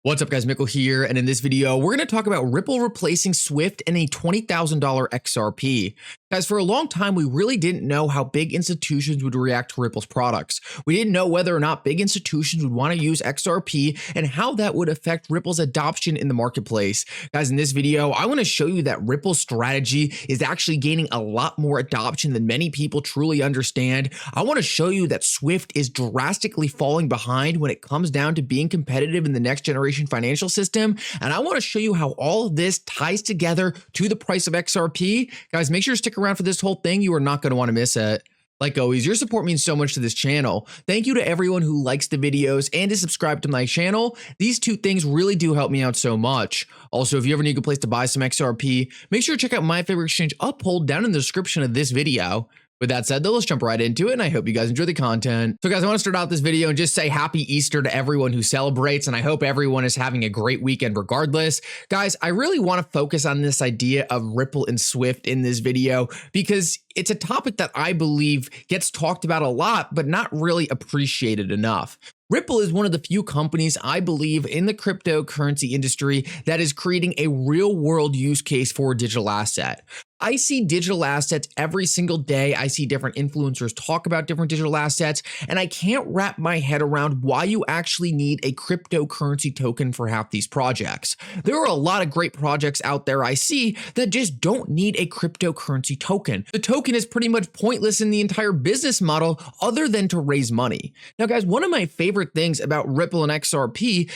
What's up guys, Mickle here, and in this video, we're going to talk about Ripple replacing Swift and a $20,000 XRP. Guys, for a long time, we really didn't know how big institutions would react to Ripple's products. We didn't know whether or not big institutions would want to use XRP and how that would affect Ripple's adoption in the marketplace. Guys, in this video, I want to show you that Ripple's strategy is actually gaining a lot more adoption than many people truly understand. I want to show you that Swift is drastically falling behind when it comes down to being competitive in the next generation financial system, and I want to show you how all of this ties together to the price of XRP. Guys, make sure to stick around for this whole thing. You are not going to want to miss it. Like always, your support means so much to this channel. Thank you to everyone who likes the videos and is subscribed to my channel. These two things really do help me out so much. Also, if you ever need a place to buy some XRP, make sure to check out my favorite exchange, Uphold, down in the description of this video. With that said, though, let's jump right into it, and I hope you guys enjoy the content. So guys, I want to start out this video and just say happy Easter to everyone who celebrates, and I hope everyone is having a great weekend regardless. Guys, I really want to focus on this idea of Ripple and Swift in this video because it's a topic that I believe gets talked about a lot, but not really appreciated enough. Ripple is one of the few companies I believe in the cryptocurrency industry that is creating a real world use case for a digital asset. I see digital assets every single day. I see different influencers talk about different digital assets, and I can't wrap my head around why you actually need a cryptocurrency token for half these projects. There are a lot of great projects out there I see that just don't need a cryptocurrency token. The token is pretty much pointless in the entire business model other than to raise money. Now guys, one of my favorite things about Ripple and XRP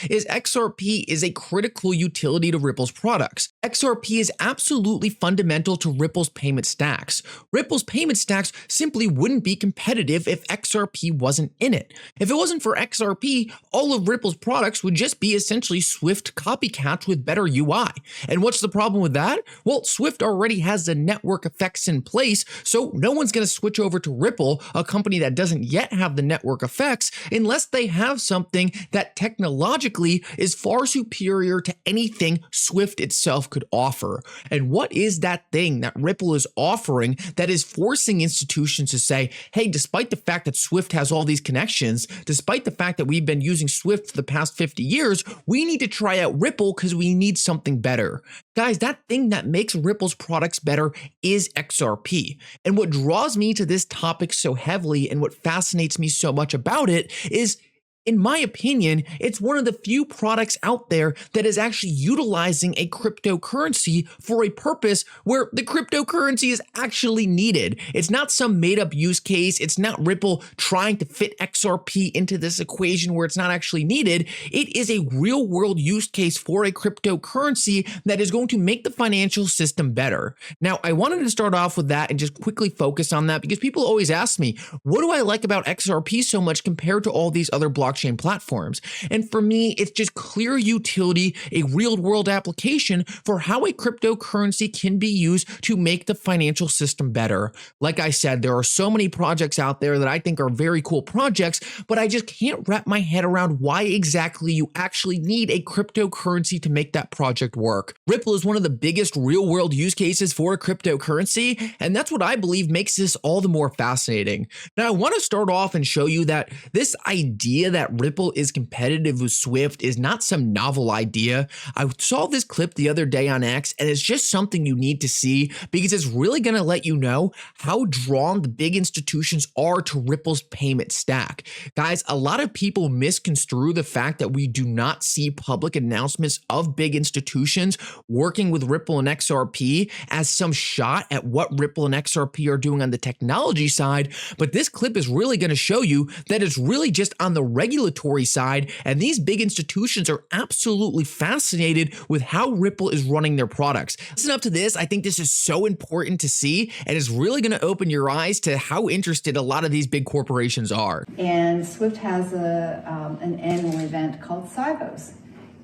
is a critical utility to Ripple's products. XRP is absolutely fundamental to Ripple's payment stacks. Ripple's payment stacks simply wouldn't be competitive if XRP wasn't in it. If it wasn't for XRP, all of Ripple's products would just be essentially Swift copycats with better UI. And what's the problem with that? Well, Swift already has the network effects in place, so no one's going to switch over to Ripple, a company that doesn't yet have the network effects, unless they have something that technologically is far superior to anything Swift itself could offer. And what is that thing that Ripple is offering that is forcing institutions to say, hey, despite the fact that Swift has all these connections, despite the fact that we've been using Swift for the past 50 years, we need to try out Ripple because we need something better. Guys, that thing that makes Ripple's products better is XRP. And what draws me to this topic so heavily and what fascinates me so much about it is, in my opinion, it's one of the few products out there that is actually utilizing a cryptocurrency for a purpose where the cryptocurrency is actually needed. It's not some made up use case. It's not Ripple trying to fit XRP into this equation where it's not actually needed. It is a real world use case for a cryptocurrency that is going to make the financial system better. Now, I wanted to start off with that and just quickly focus on that because people always ask me, what do I like about XRP so much compared to all these other blockchain platforms? And for me, it's just clear utility, a real world application for how a cryptocurrency can be used to make the financial system better. Like I said, there are so many projects out there that I think are very cool projects, but I just can't wrap my head around why exactly you actually need a cryptocurrency to make that project work. Ripple is one of the biggest real world use cases for a cryptocurrency, and that's what I believe makes this all the more fascinating. Now, I want to start off and show you that this idea that Ripple is competitive with Swift is not some novel idea. I saw this clip the other day on X, and it's just something you need to see because it's really going to let you know how drawn the big institutions are to Ripple's payment stack. Guys, a lot of people misconstrue the fact that we do not see public announcements of big institutions working with Ripple and XRP as some shot at what Ripple and XRP are doing on the technology side, but this clip is really going to show you that it's really just on the regulatory side, and these big institutions are absolutely fascinated with how Ripple is running their products. Listen up to this. I think this is so important to see, and it's really going to open your eyes to how interested a lot of these big corporations are. And Swift has an annual event called SIVOS,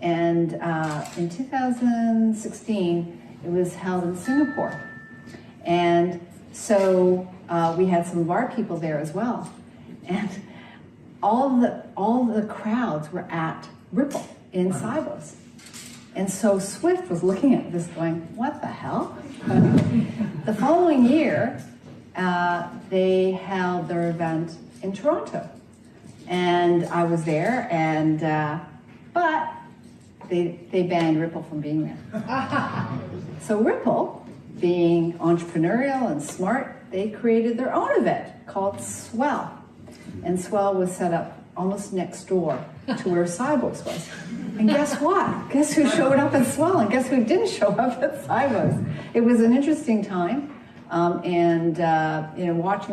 and in 2016 it was held in Singapore, and so we had some of our people there as well, and all the crowds were at Ripple in SIVOS. And so Swift was looking at this going, what the hell? The following year, they held their event in Toronto. And I was there, and but they banned Ripple from being there. So Ripple, being entrepreneurial and smart, they created their own event called Swell. And Swell was set up almost next door to where Cybos was. And guess what? Guess who showed up at Swell and guess who didn't show up at Cybos? It was an interesting time. Watching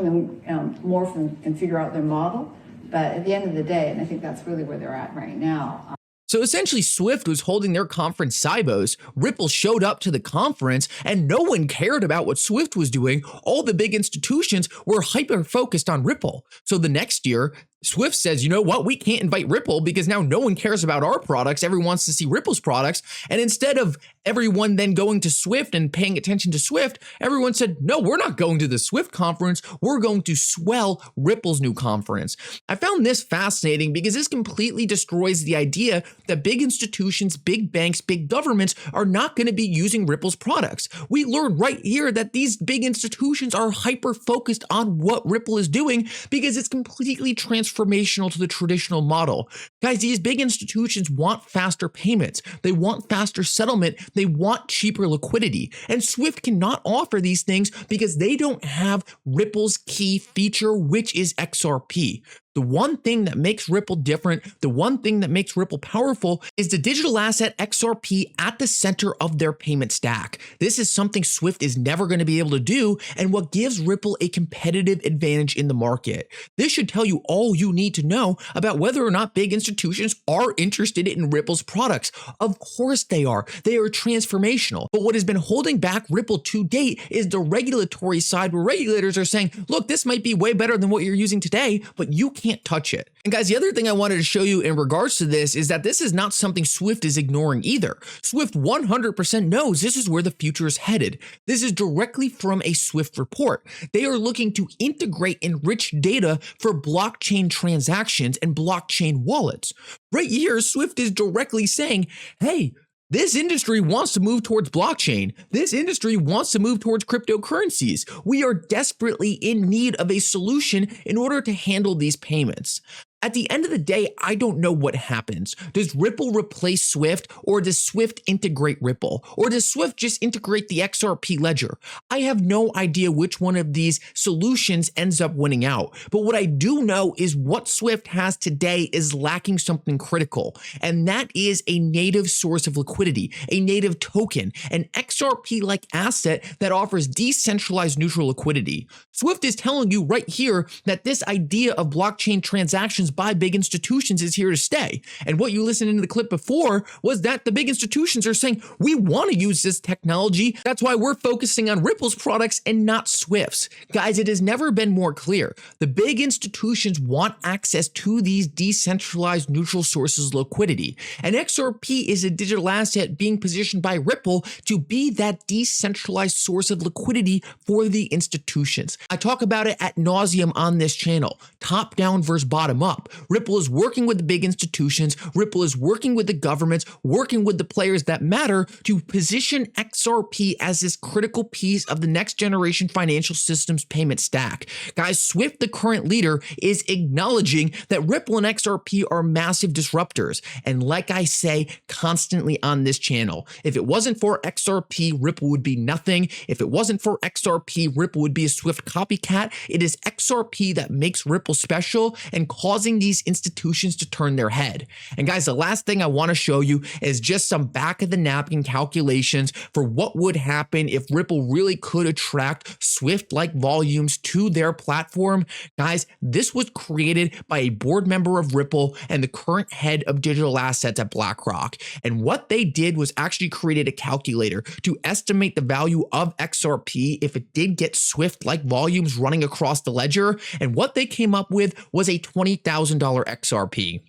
them morph and figure out their model. But at the end of the day, and I think that's really where they're at right now. So essentially, Swift was holding their conference Cybos, Ripple showed up to the conference, and no one cared about what Swift was doing. All the big institutions were hyper-focused on Ripple. So the next year, Swift says, you know what, we can't invite Ripple because now no one cares about our products. Everyone wants to see Ripple's products. And instead of everyone then going to Swift and paying attention to Swift, everyone said, no, we're not going to the Swift conference. We're going to Swell, Ripple's new conference. I found this fascinating because this completely destroys the idea that big institutions, big banks, big governments are not going to be using Ripple's products. We learned right here that these big institutions are hyper-focused on what Ripple is doing because it's completely transformational to the traditional model. Guys, these big institutions want faster payments. They want faster settlement. They want cheaper liquidity. And Swift cannot offer these things because they don't have Ripple's key feature, which is XRP. The one thing that makes Ripple different, the one thing that makes Ripple powerful is the digital asset XRP at the center of their payment stack. This is something Swift is never going to be able to do and what gives Ripple a competitive advantage in the market. This should tell you all you need to know about whether or not big institutions are interested in Ripple's products. Of course they are. They are transformational. But what has been holding back Ripple to date is the regulatory side where regulators are saying, look, this might be way better than what you're using today, but you can't touch it. And guys, the other thing I wanted to show you in regards to this is that this is not something Swift is ignoring either. Swift 100% knows this is where the future is headed. This is directly from a Swift report. They are looking to integrate enriched data for blockchain transactions and blockchain wallets. Right here, Swift is directly saying, hey, this industry wants to move towards blockchain. This industry wants to move towards cryptocurrencies. We are desperately in need of a solution in order to handle these payments. At the end of the day, I don't know what happens. Does Ripple replace Swift, or does Swift integrate Ripple? Or does Swift just integrate the XRP ledger? I have no idea which one of these solutions ends up winning out. But what I do know is what Swift has today is lacking something critical, and that is a native source of liquidity, a native token, an XRP-like asset that offers decentralized neutral liquidity. Swift is telling you right here that this idea of blockchain transactions by big institutions is here to stay. And what you listened into the clip before was that the big institutions are saying, we want to use this technology. That's why we're focusing on Ripple's products and not Swift's. Guys, it has never been more clear. The big institutions want access to these decentralized neutral sources of liquidity. And XRP is a digital asset being positioned by Ripple to be that decentralized source of liquidity for the institutions. I talk about it ad nauseum on this channel, top down versus bottom up. Ripple is working with the big institutions. Ripple is working with the governments, working with the players that matter to position XRP as this critical piece of the next generation financial systems payment stack. Guys, Swift, the current leader, is acknowledging that Ripple and XRP are massive disruptors. And like I say constantly on this channel, if it wasn't for XRP, Ripple would be nothing. If it wasn't for XRP, Ripple would be a Swift copycat. It is XRP that makes Ripple special and causing these institutions to turn their head. And guys, the last thing I want to show you is just some back of the napkin calculations for what would happen if Ripple really could attract Swift-like volumes to their platform. Guys, this was created by a board member of Ripple and the current head of digital assets at BlackRock. And what they did was actually created a calculator to estimate the value of XRP if it did get Swift-like volumes running across the ledger. And what they came up with was a $20,000 XRP.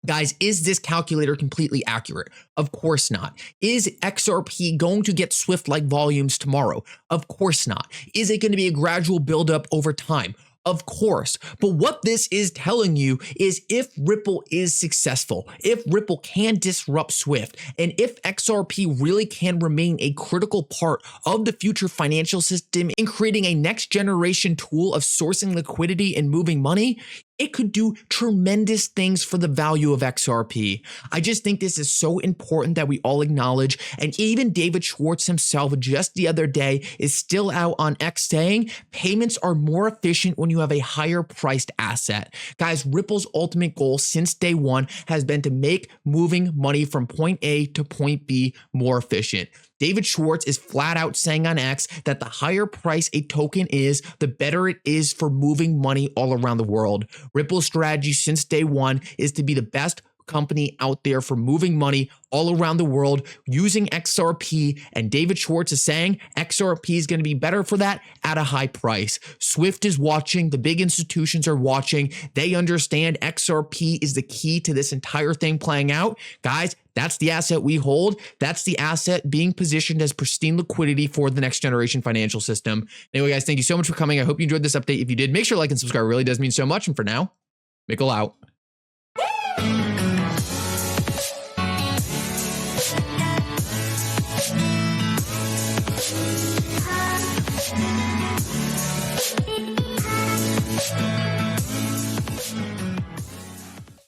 Guys, is this calculator completely accurate? Of course not. Is XRP going to get Swift-like volumes tomorrow? Of course not. Is it going to be a gradual buildup over time? Of course. But what this is telling you is if Ripple is successful, if Ripple can disrupt Swift, and if XRP really can remain a critical part of the future financial system in creating a next generation tool of sourcing liquidity and moving money, it could do tremendous things for the value of XRP. I just think this is so important that we all acknowledge. And even David Schwartz himself just the other day is still out on X saying payments are more efficient when you have a higher priced asset. Guys, Ripple's ultimate goal since day one has been to make moving money from point A to point B more efficient. David Schwartz is flat out saying on X that the higher price a token is, the better it is for moving money all around the world. Ripple's strategy since day one is to be the best company out there for moving money all around the world using XRP, and David Schwartz is saying XRP is going to be better for that at a high price. Swift is watching, the big institutions are watching, they understand XRP is the key to this entire thing playing out. Guys, that's the asset we hold. That's the asset being positioned as pristine liquidity for the next generation financial system. Anyway, guys, thank you so much for coming. I hope you enjoyed this update. If you did, make sure to like and subscribe. It really does mean so much. And for now, Mickle out.